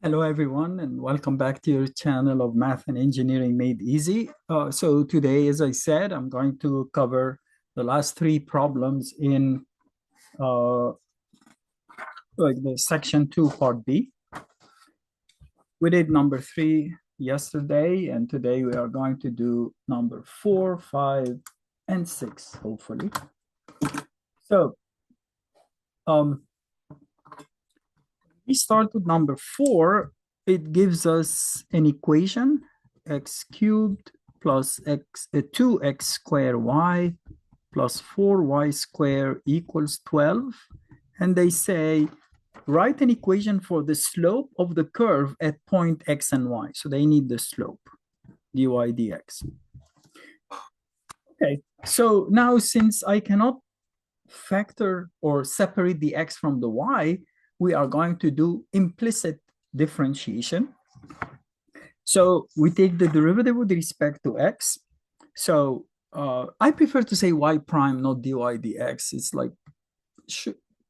Hello, everyone, and welcome back to your channel of Math and Engineering Made Easy. So today, as I said, I'm going to cover the last three problems in like the section 2, part B. We did number 3 yesterday, and today we are going to do number 4, 5, and 6, hopefully. So we start with number 4. It gives us an equation, x cubed plus 2x squared y plus 4y squared equals 12. And they say, write an equation for the slope of the curve at point x and y. So they need the slope, dy dx. Okay, so now since I cannot factor or separate the x from the y, we are going to do implicit differentiation. So we take the derivative with respect to x. So I prefer to say y prime, not dy dx. It's like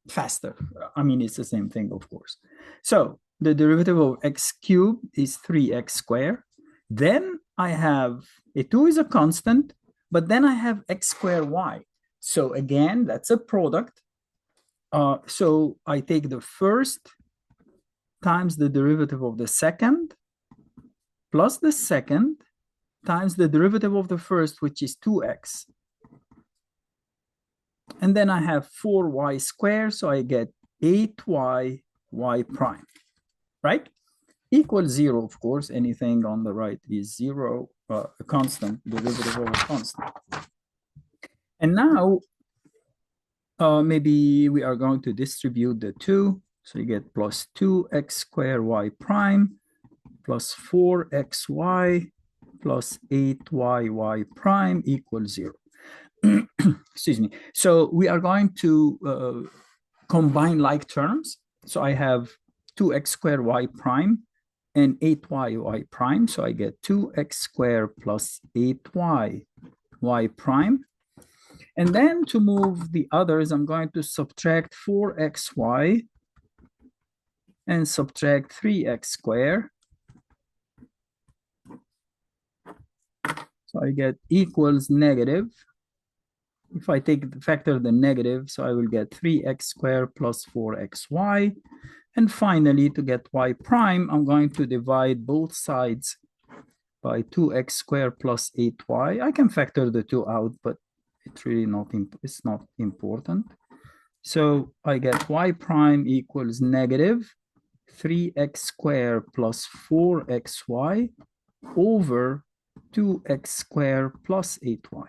faster. I mean, it's the same thing, of course. So the derivative of x cubed is 3x squared. Then I have a 2 is a constant, but then I have x squared y. So again, that's a product. So I take the first times the derivative of the second plus the second times the derivative of the first, which is 2x. And then I have 4y squared, so I get 8y y prime, right? Equals 0, of course. Anything on the right is 0, a constant, derivative of a constant. And now, maybe we are going to distribute the 2. So you get plus 2x squared y prime plus 4xy plus 8y y prime equals 0. Excuse me. So we are going to combine like terms. So I have 2x squared y prime and 8y y prime. So I get 2x squared plus 8y y prime. And then to move the others, I'm going to subtract 4xy and subtract 3x squared. So I get equals negative. If I take the factor the negative, so I will get 3x squared plus 4xy. And finally, to get y prime, I'm going to divide both sides by 2x squared plus 8y. I can factor the 2 out, but it's really not important. So I get y prime equals negative 3x squared plus 4xy over 2x squared plus 8y.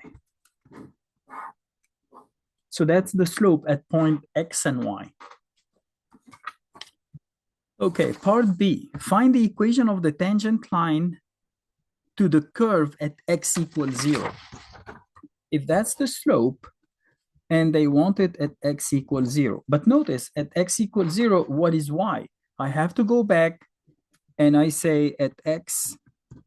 So that's the slope at point x and y. Okay, part B. Find the equation of the tangent line to the curve at x equals 0. If that's the slope, and they want it at x equals 0. But notice, at x equals 0, what is y? I have to go back and I say at x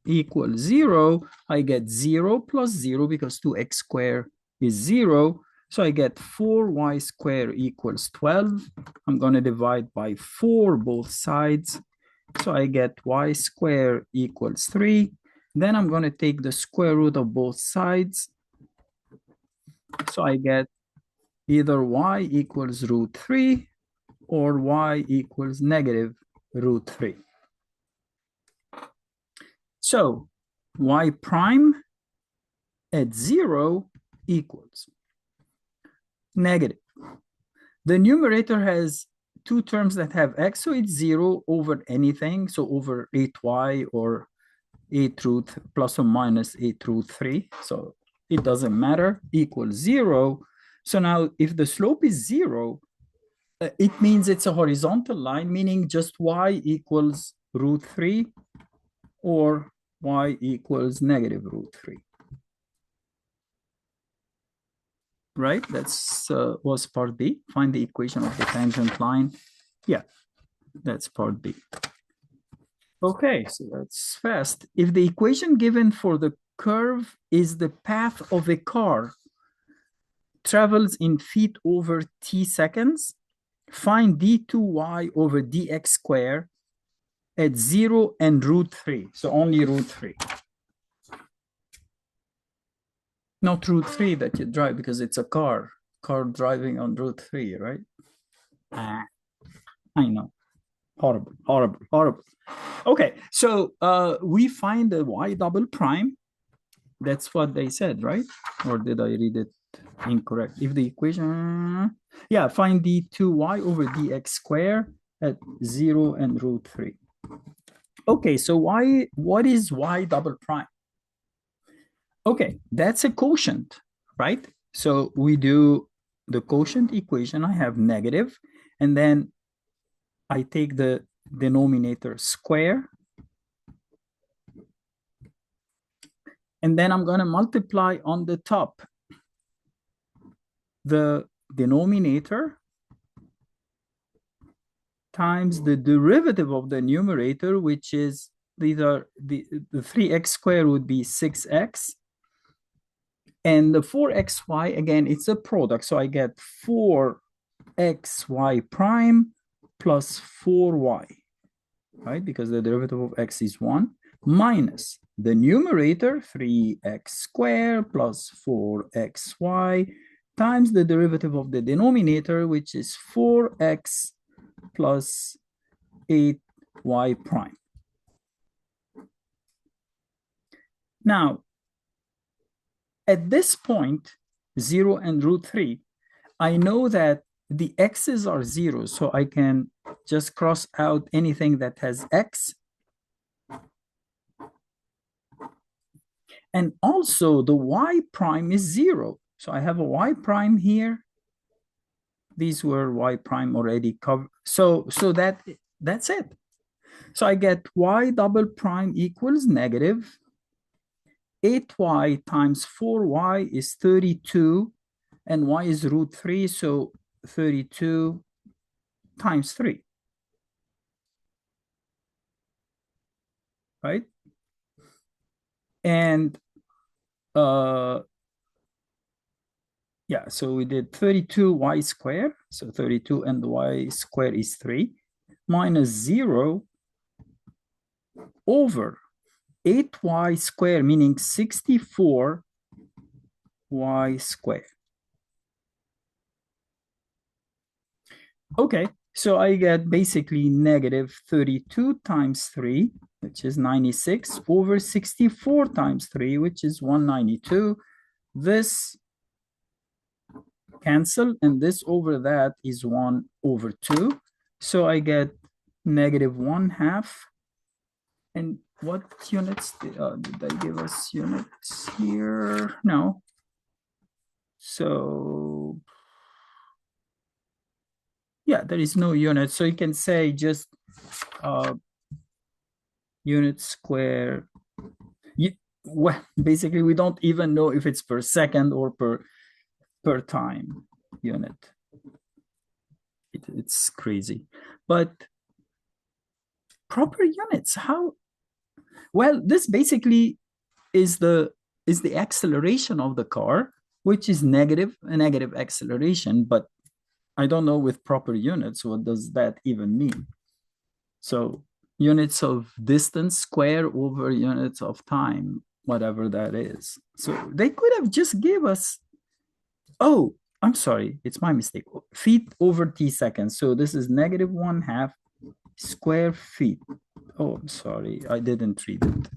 equals 0, I get 0 plus 0 because 2x squared is 0. So I get 4y squared equals 12. I'm going to divide by 4 both sides. So I get y squared equals 3. Then I'm going to take the square root of both sides. So I get either y equals root 3 or y equals negative root 3. So y prime at 0 equals negative. The numerator has two terms that have x, so it's 0 over anything, so over 8y or 8 root plus or minus 8 root 3. So it doesn't matter, equals 0. So now if the slope is 0, it means it's a horizontal line, meaning just y equals root 3 or y equals negative root 3. Right? That's was part B. Find the equation of the tangent line. Yeah, that's part B. Okay, so that's fast. If the equation given for the curve is the path of a car travels in feet over t seconds, find d2y over dx squared at 0 and root 3. So only root 3. Not route 3 that you drive because it's a car driving on route 3, right? I know. Horrible, horrible, horrible. Okay, so we find the y double prime. That's what they said, right? Or did I read it incorrect? If the equation, yeah, find d2y over dx squared at 0 and root 3. Okay, so what is y double prime? Okay, that's a quotient, right? So we do the quotient equation. I have negative, and then I take the denominator square, and then I'm going to multiply on the top the denominator times the derivative of the numerator, which is these are the 3x squared would be 6x. And the 4xy, again, it's a product. So I get 4xy prime plus 4y, right? Because the derivative of x is 1, minus the numerator, 3x squared plus 4xy, times the derivative of the denominator, which is 4x plus 8y prime. Now, at this point, 0 and root 3, I know that the x's are 0, so I can just cross out anything that has x. And also, the y prime is 0. So I have a y prime here. These were y prime already covered. So that's it. So I get y double prime equals negative 8y times 4y is 32, and y is root 3, so 32 times 3, right? And yeah, so we did 32y squared, so 32 and y squared is 3, minus 0 over 8y squared, meaning 64y squared. Okay, so I get basically negative 32 times 3, which is 96, over 64 times 3, which is 192. This cancel, and this over that is 1 over 2. So I get negative 1/2. And what units did they give us units here? No. So yeah, there is no unit. So you can say just unit square. Well, basically, we don't even know if it's per second or per time unit. It's crazy. But proper units, how? Well, this basically is the acceleration of the car, which is negative, a negative acceleration, but I don't know with proper units, what does that even mean? So units of distance square over units of time, whatever that is. So they could have just give us, oh, I'm sorry, it's my mistake. Feet over t seconds. So this is negative 1/2 square feet. Oh, I'm sorry, I didn't read it.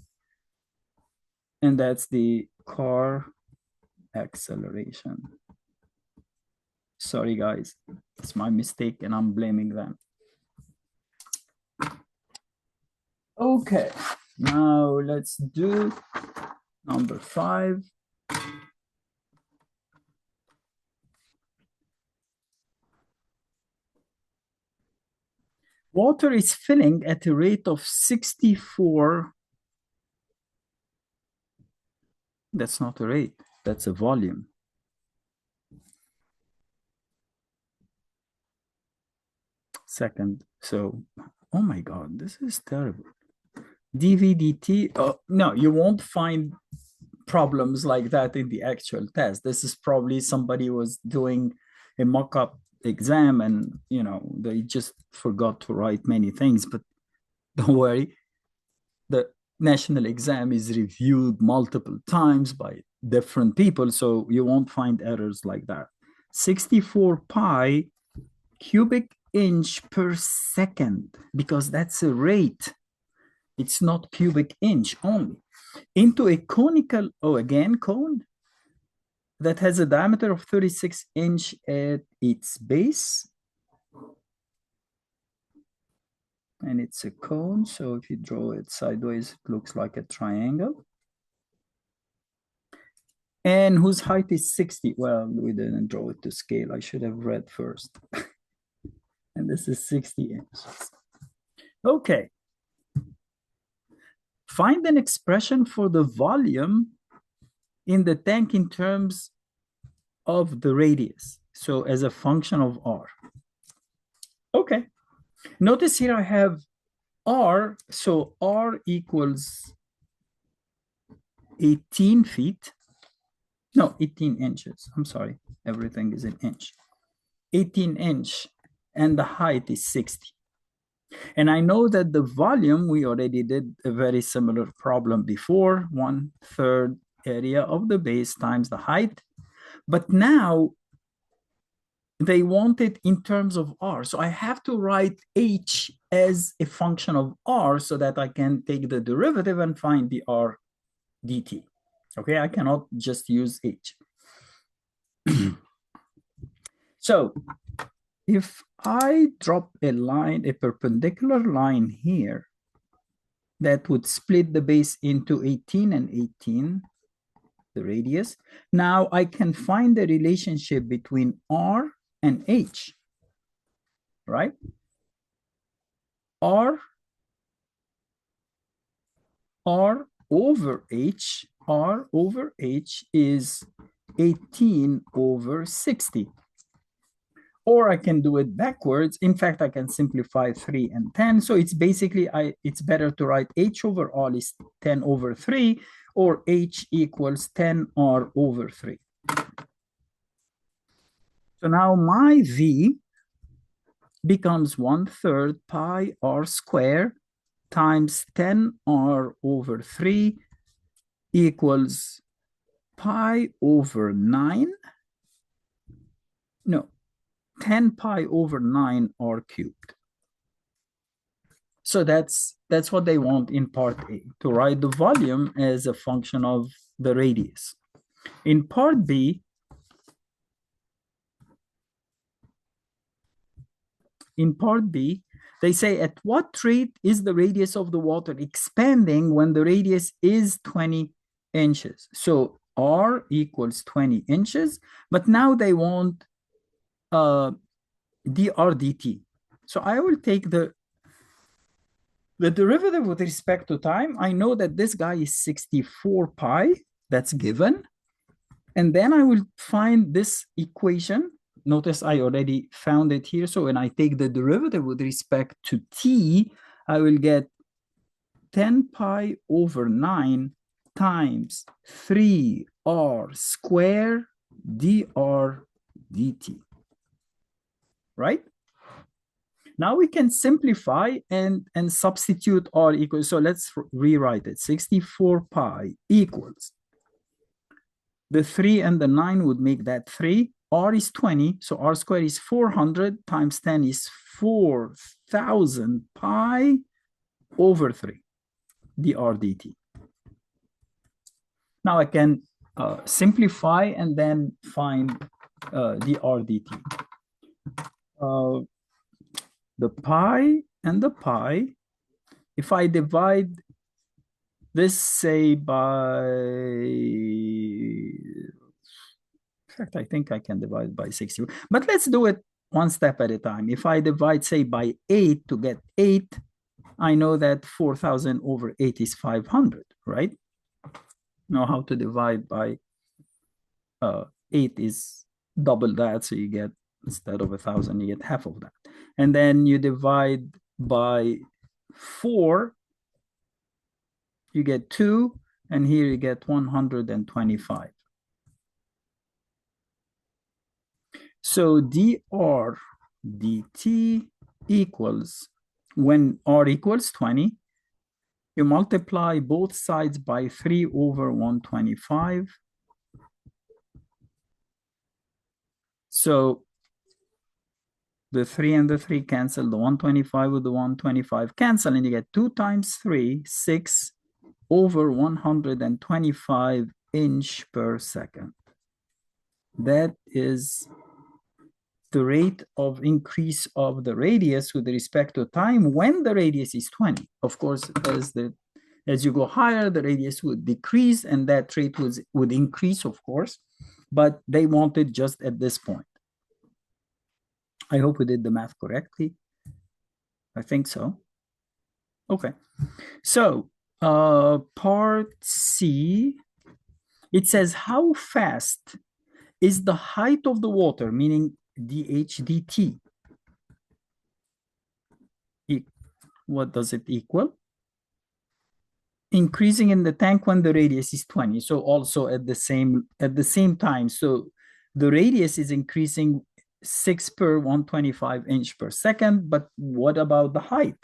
And that's the car acceleration. Sorry, guys, it's my mistake and I'm blaming them. Okay, now let's do number 5. Water is filling at a rate of 64. That's not a rate, that's a volume. Second, so, oh my God, this is terrible. dVdt, oh, no, you won't find problems like that in the actual test. This is probably somebody was doing a mock-up exam and, you know, they just forgot to write many things, but Don't worry, the national exam is reviewed multiple times by different people, so you won't find errors like that. 64 pi cubic inch per second, because that's a rate. It's not cubic inch only. Into a conical, oh, again, cone that has a diameter of 36 inch at its base. And it's a cone, so if you draw it sideways, it looks like a triangle. And whose height is 60. Well, we didn't draw it to scale. I should have read first. And this is 60 inches. Okay. Find an expression for the volume in the tank in terms of the radius. So as a function of R. Okay. Notice here I have R. So R equals 18 feet. No, 18 inches. I'm sorry. Everything is in inch. 18 inch. And the height is 60. And I know that the volume, we already did a very similar problem before, 1/3 area of the base times the height. But now they want it in terms of R. So I have to write H as a function of R so that I can take the derivative and find the R dt. Okay, I cannot just use H. So if I drop a line, a perpendicular line here, that would split the base into 18 and 18, the radius. Now I can find the relationship between R and H, right? R over H is 18 over 60. Or I can do it backwards. In fact, I can simplify 3 and 10. So it's basically, it's better to write H over R is 10 over 3, or H equals 10R over 3. So now my V becomes 1/3 pi R squared times 10R over 3 equals pi over 9. No, 10 pi over 9 R cubed. So that's what they want in part A, to write the volume as a function of the radius. In part B, they say at what rate is the radius of the water expanding when the radius is 20 inches? So R equals 20 inches, but now they want dr dt. So I will take the derivative with respect to time. I know that this guy is 64 pi, that's given. And then I will find this equation. Notice I already found it here. So when I take the derivative with respect to t, I will get 10 pi over 9 times 3r squared dr dt, right? Now we can simplify and substitute r equals, so let's rewrite it. 64 pi equals, the 3 and the 9 would make that 3. R is 20, so r squared is 400 times 10 is 4,000 pi over 3, dr dt. Now I can simplify and then find dr dt. The pi and the pi, if I divide this, say, by, in fact, I think I can divide by 60, but let's do it one step at a time. If I divide, say, by 8 to get 8, I know that 4,000 over 8 is 500, right? Know how to divide by 8 is double that, so you get, instead of 1,000, you get half of that. And then you divide by 4, you get 2, and here you get 125. So dr dt equals when r equals 20, you multiply both sides by 3 over 125. So the 3 and the 3 cancel, the 125 with the 125 cancel, and you get 2 times 3, 6 over 125 inch per second. That is the rate of increase of the radius with respect to time when the radius is 20. Of course, as you go higher, the radius would decrease, and that rate would increase, of course, but they want it just at this point. I hope we did the math correctly. I think so. Okay. So part C, it says how fast is the height of the water, meaning dH dt. What does it equal? Increasing in the tank when the radius is 20. So also at the same time. So the radius is increasing 6 per 125 inch per second, but what about the height?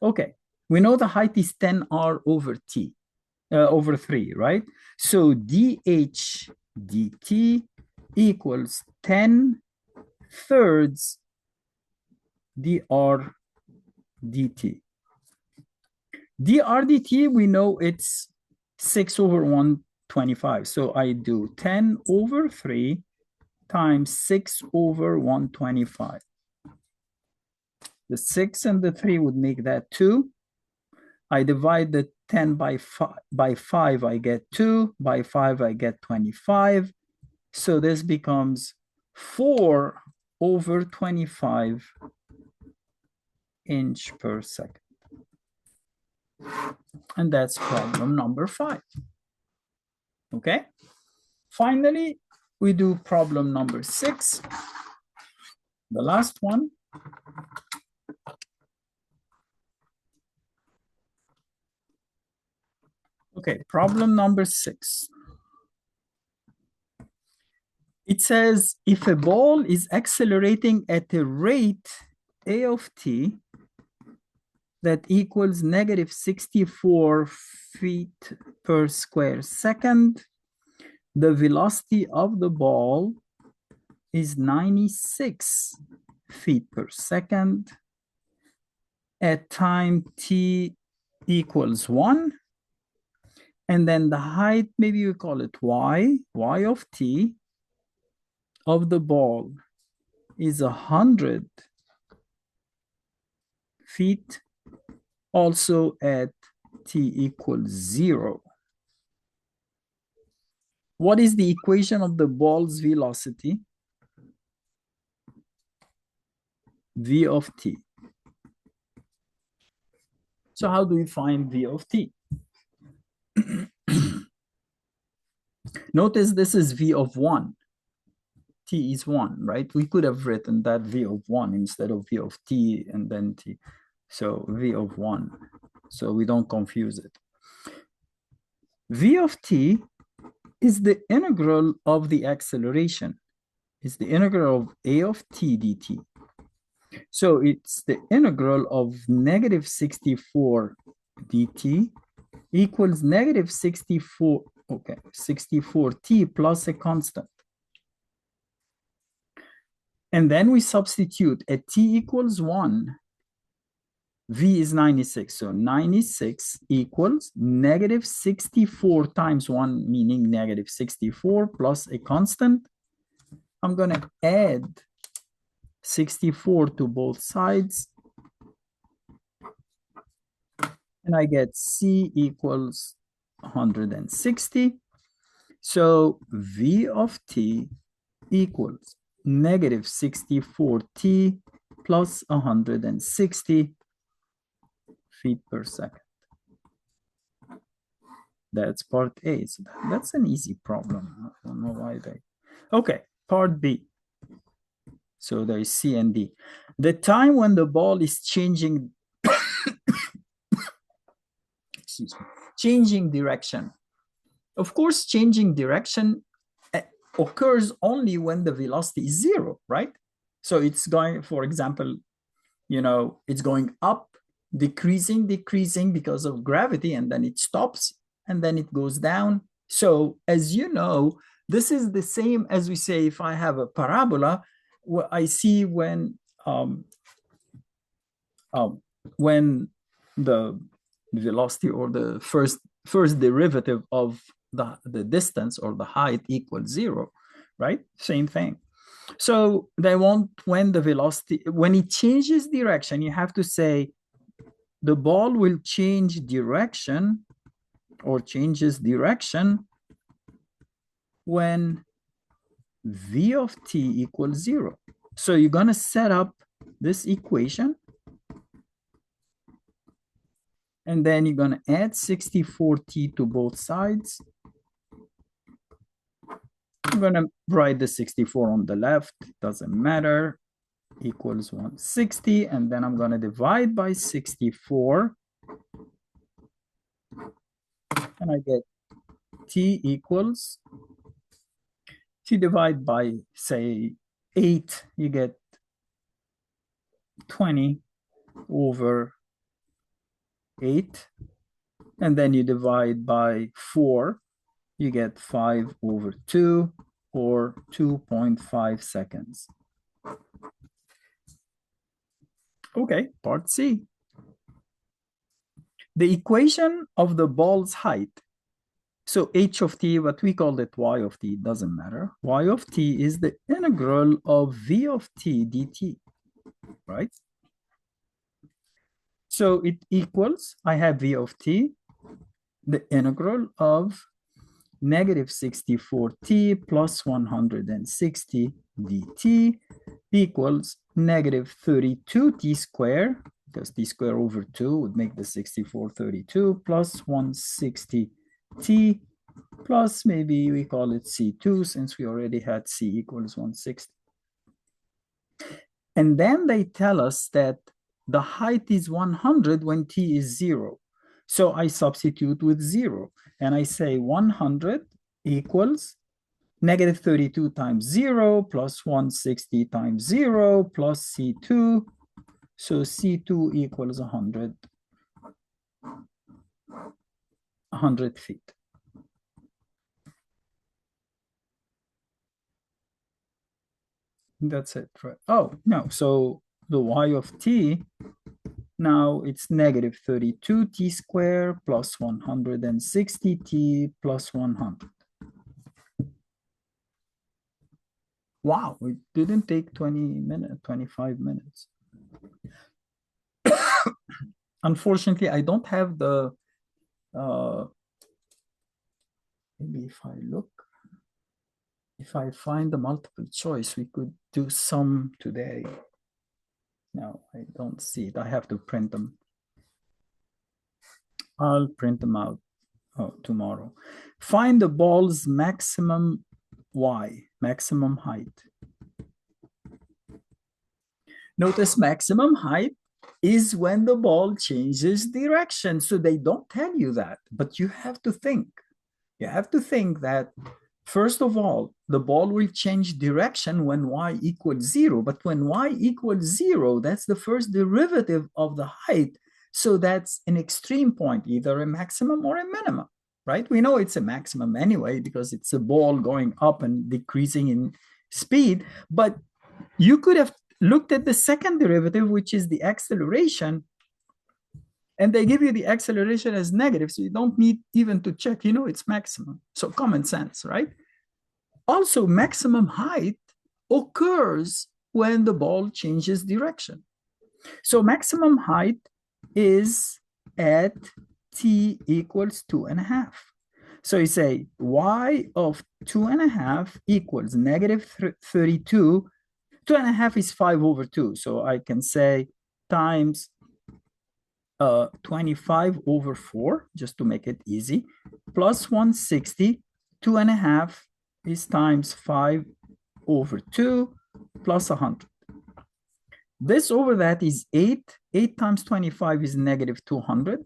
Okay, we know the height is 10r over t, over 3, right? So dH dt equals 10 thirds dr dt. dr dt, we know it's 6 over 125. So I do 10 over 3 times 6 over 125. The 6 and the 3 would make that 2. I divide the 10 by 5, I get 2. By 5, I get 25. So this becomes 4 over 25 inch per second. And that's problem number 5. Okay. Finally, we do problem number 6. The last one. Okay, problem number 6. It says if a ball is accelerating at a rate a of t that equals negative 64 feet per square second, the velocity of the ball is 96 feet per second at time t equals 1. And then the height, maybe we call it y of t, of the ball is 100 feet, also at t equals 0. What is the equation of the ball's velocity? V of t. So how do we find V of t? Notice this is V of 1. T is 1, right? We could have written that V of 1 instead of V of t and then t. So V of 1. So we don't confuse it. V of t is the integral of the acceleration. It's the integral of a of t dt. So it's the integral of negative 64 dt equals negative 64, okay, 64t plus a constant. And then we substitute at t equals 1, v is 96. So 96 equals negative 64 times 1, meaning negative 64 plus a constant. I'm going to add 64 to both sides. And I get c equals 160. So v of t equals negative 64t plus 160 feet per second. That's part A. So that's an easy problem. I don't know why they... Okay, part B. So there is C and D. The time when the ball is changing, excuse me, changing direction. Of course, changing direction occurs only when the velocity is 0, right? So it's going, for example, it's going up, decreasing because of gravity, and then it stops, and then it goes down. So as you know, this is the same as we say, if I have a parabola, what I see when the velocity or the first derivative of the distance or the height equals 0, right? Same thing. So they want when the velocity, when it changes direction, you have to say the ball will change direction or changes direction when v of t equals 0. So you're going to set up this equation, and then you're going to add 64t to both sides. I'm going to write the 64 on the left, doesn't matter, equals 160, and then I'm going to divide by 64, and I get t equals, if you divide by, say, 8, you get 20 over 8, and then you divide by 4, you get 5 over 2, or 2.5 seconds. Okay, part C. The equation of the ball's height. So h of t, but we call it y of t, doesn't matter. Y of t is the integral of v of t dt, right? So it equals, I have v of t, the integral of negative 64t plus 160 dt equals negative 32t squared, because t squared over 2 would make the 64 32, plus 160t plus, maybe we call it c2 since we already had c equals 160. And then they tell us that the height is 100 when t is 0. So I substitute with 0, and I say 100 equals negative 32 times 0 plus 160 times 0 plus c2. So c2 equals 100 feet. That's it, right? Oh, no, so the y of t, now it's negative 32t squared plus 160t plus 100. Wow, it didn't take 25 minutes. Unfortunately, I don't have the, maybe if I look, if I find the multiple choice, we could do some today. No, I don't see it. I have to print them. I'll print them out tomorrow. Find the ball's maximum y, maximum height. Notice maximum height is when the ball changes direction. So they don't tell you that, but you have to think. You have to think that, first of all, the ball will change direction when y equals 0. But when y equals 0, that's the first derivative of the height. So that's an extreme point, either a maximum or a minimum, right? We know it's a maximum anyway, because it's a ball going up and decreasing in speed. But you could have looked at the second derivative, which is the acceleration, and they give you the acceleration as negative, so you don't need even to check, it's maximum. So common sense, right? Also, maximum height occurs when the ball changes direction. So maximum height is at t equals 2.5. So you say y of 2.5 equals negative 32. 2.5 is 5 over 2. So I can say times 25 over 4, just to make it easy, plus 160. 2.5 is times 5 over 2 plus 100. This over that is 8. 8 times 25 is negative 200.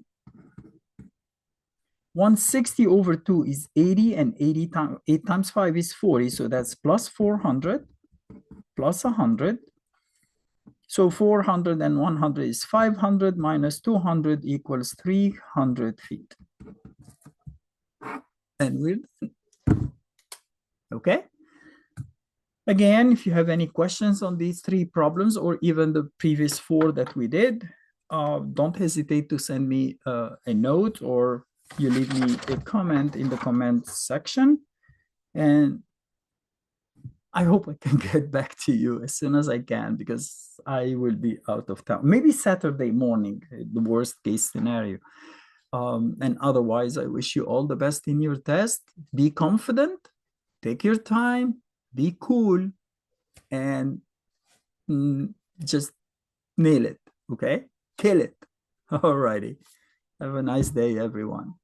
160 over 2 is 80, and 8 times 5 is 40. So that's plus 400 plus 100. So 400 and 100 is 500 minus 200 equals 300 feet. And we're done. Okay. Again, if you have any questions on these three problems or even the previous four that we did, don't hesitate to send me a note or you leave me a comment in the comment section. And I hope I can get back to you as soon as I can because I will be out of town. Maybe Saturday morning, the worst case scenario. And otherwise, I wish you all the best in your test. Be confident, take your time, be cool, and just nail it, okay? Kill it. All righty. Have a nice day, everyone.